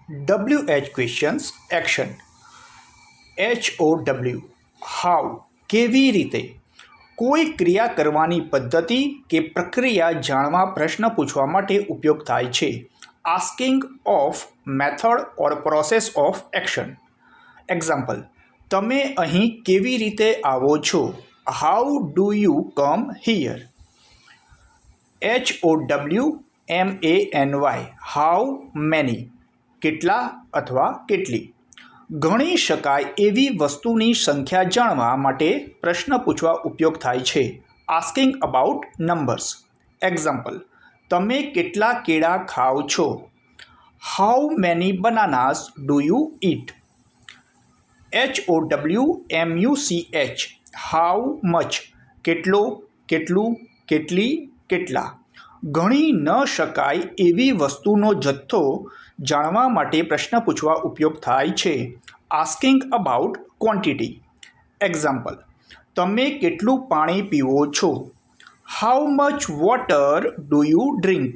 WH questions action. HOW how કેવી રીતે. કોઈ ક્રિયા કરવાની પદ્ધતિ કે પ્રક્રિયા જાણવા પ્રશ્ન પૂછવા માટે ઉપયોગ થાય છે. Asking of method or process of action. Example: તમે અહીં કેવી રીતે આવો છો? How do you come here. HOWMANY how many કેટલા અથવા કેટલી. ગણી શકાય એવી વસ્તુની સંખ્યા જાણવા માટે પ્રશ્ન પૂછવા ઉપયોગ થાય છે. Asking about numbers. એક્ઝામ્પલ: તમે કેટલા કેળા ખાઓ છો? How many બનાનાસ do you it. HOWMUCH how much કેટલો, કેટલું, કેટલી, કેટલા. ગણી ન શકાય એવી વસ્તુનો જથ્થો જાણવા માટે પ્રશ્ન પૂછવા ઉપયોગ થાય છે. Asking about quantity. એક્ઝામ્પલ: તમે કેટલું પાણી પીવો છો? How much water do you drink.